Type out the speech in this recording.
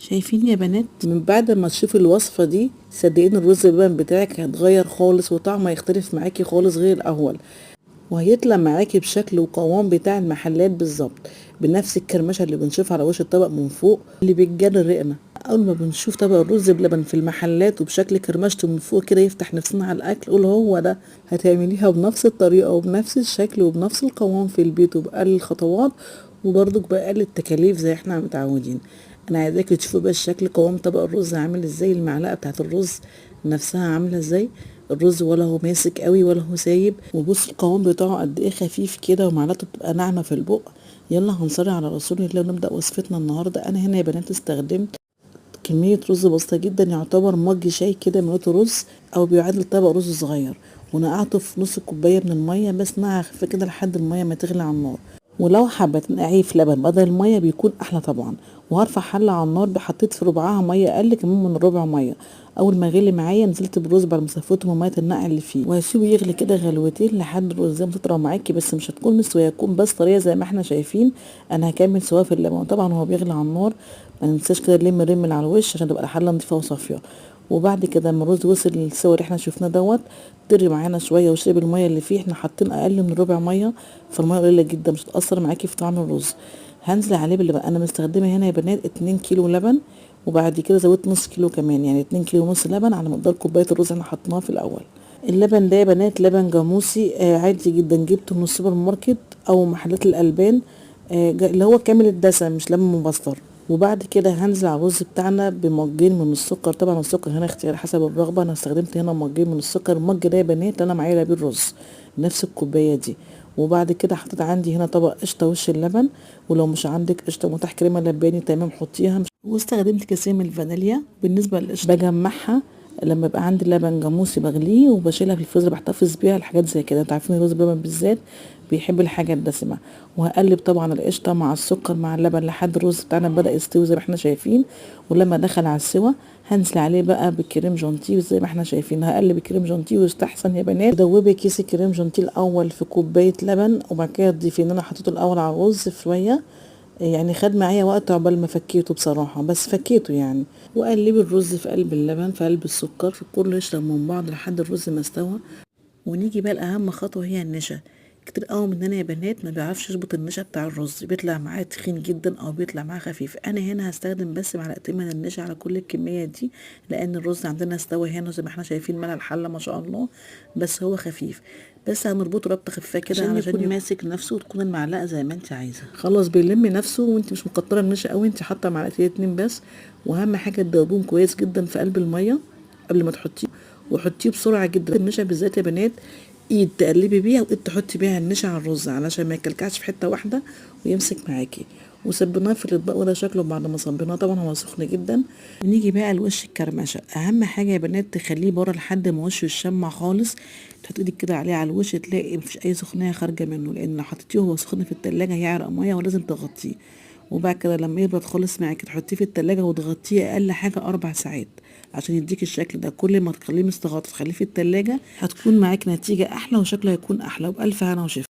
شايفين يا بنات؟ من بعد ما تشوفي الوصفة دي صدقيني الرز بلبن بتاعك هيتغير خالص وطعمه هيختلف معاكي خالص غير الاول، وهيطلع معاكي بشكل وقوام بتاع المحلات بالظبط، بنفس الكرمشه اللي بنشوفها على وش الطبق من فوق اللي بتجري رقنا. اول ما بنشوف طبق الرز بلبن في المحلات وبشكل كرمشته من فوق كده يفتح نفسنا على الاكل، قول هو ده. هتعمليها بنفس الطريقه وبنفس الشكل وبنفس القوام في البيت وبأقل الخطوات وبرضك بأقل التكاليف زي احنا متعودين. انا عايزاكي تشوفوا بقى الشكل قوام طبق الرز عامل ازاي، المعلقه بتاعت الرز نفسها عامله ازاي. الرز ولا هو ماسك قوي ولا هو سايب، وبص القوام بتاعه قد ايه خفيف كده ومعلقته بتبقى ناعمه في البق. يلا هنصلي على رسول الله ونبدا وصفتنا النهارده. انا هنا يا بنات استخدمت كميه رز بسيطه جدا، يعتبر مج شاي كده ملوته رز او بيعادل طبق رز صغير، ونقعته في نص كوبايه من الميه بس نقع خفيفه كده لحد الميه ما تغلي على النار. ولو حبيت نقعيه في لبن بدل الميه بيكون احلى طبعا. وهرفع حله على النار، حطيت في ربعها ميه اقل كمان من ربع ميه. اول ما غلي معايا نزلت بالرز بعد ما صفيته من ميه النقع اللي فيه، وهسيبه يغلي كده غلوتين لحد الرز ما تطرى معاكي، بس مش هتكون مستويه، هتكون بس طريه زي ما احنا شايفين. انا هكمل سوا في اللبن طبعا وهو بيغلي على النار. ما ننساش كده نلم الرم من على الوش عشان تبقى الحله نضيفه وصافيه. وبعد كده لما الرز وصل للسوا اللي احنا شفناه دوت، طري معانا شويه وشرب الميه اللي فيه. احنا حاطين اقل من ربع ميه، فالميه قليله جدا مش هتاثر معاكي في طعم الرز. هنزل عليه باللبن. انا مستخدمه هنا يا بنات 2 كيلو لبن، وبعد كده زودت نص كيلو كمان، يعني 2 كيلو ونص لبن على مقدار كوبايه الرز اللي احنا حطيناها في الاول. اللبن ده يا بنات لبن جاموسي عادي جدا، جبته من السوبر ماركت او محلات الالبان، اللي هو كامل الدسم مش لبن مبستر. وبعد كده هنزل على الرز بتاعنا بمجين من السكر. طبعا السكر هنا اختيار حسب الرغبه، انا استخدمت هنا مجين من السكر. المج ده يا بنات انا معايا بيه الرز نفس الكوبايه دي. وبعد كده حطيت عندي هنا طبق قشطه وش اللبن، ولو مش عندك قشطه متاح كريمه لباني تمام حطيها. واستخدمت كيسين من الفانيليا. بالنسبه للقشطه بجمعها لما يبقى عندي لبن جاموسي بغليه وبشيلها في الفريزر، بحتفظ بيها الحاجات زي كده. انتوا عارفين الرز بلبن بالذات بيحب الحاجه الدسمه. وهقلب طبعا القشطه مع السكر مع اللبن لحد الرز بتاعنا بدا يستوي زي ما احنا شايفين. ولما دخل على السوا هنزل عليه بقى بالكريم جانتيه زي ما احنا شايفين. هقلب الكريم جانتيه ويستحسن يا بنات دوبي كيس الكريم جانتيه الاول في كوبايه لبن، وبعد كده تضيفي ان انا حطيته الاول على الرز شويه، يعني خد معايا وقت عقبال ما فكيته بصراحه، بس فكيته يعني. وقلبي الرز في قلب اللبن في قلب السكر في كله يشرب من بعض لحد الرز ما استوى. ونيجي بقى لأهم خطوة هي النشا. كتير قوي مننا يا بنات ما بيعرفش يظبط النشا بتاع الرز، بيطلع معاه تخين جدا او بيطلع معاه خفيف. انا هنا هستخدم بس معلقتين من النشا على كل الكميه دي، لان الرز عندنا استوى هنا زي ما احنا شايفين ملء الحله ما شاء الله، بس هو خفيف. بس هنربطه ربطه خفيفه كده علشان يكون ماسك نفسه، وتكون المعلقه زي ما انت عايزه. خلاص بيلم نفسه وانت مش مكتره النشا قوي، انت حاطه معلقتين اتنين بس. واهم حاجه تدوبوهم كويس جدا في قلب الميه قبل ما تحطيه، وحطيه بسرعه جدا. النشا بالذات يا بنات ايد تقلبي بيها وايد تحطي بيها النشا على الرز علشان ما يكلكعش في حته واحده ويمسك معاكي. وصبناه في الاطباق وده شكله بعد ما صبناه طبعا هو سخن جدا. نيجي بقى لوش الكرمشه. اهم حاجه يا بنات تخليه بره لحد ما وشه يشمع خالص. تحطي ايدك كده عليه على الوش تلاقي مفيش اي سخونيه خارجه منه، لان لو حطيتيه وهو سخن في التلاجة هيعرق ميه ولازم تغطيه. وبعد كده لما يبرد خالص معاكي تحطيه في التلاجة وتغطيه اقل حاجه 4 ساعات عشان يديك الشكل ده. كل ما تخليه مستغطى تخليه في التلاجة هتكون معاك نتيجة احلى وشكله هيكون احلى. وبألف هنا وشفا.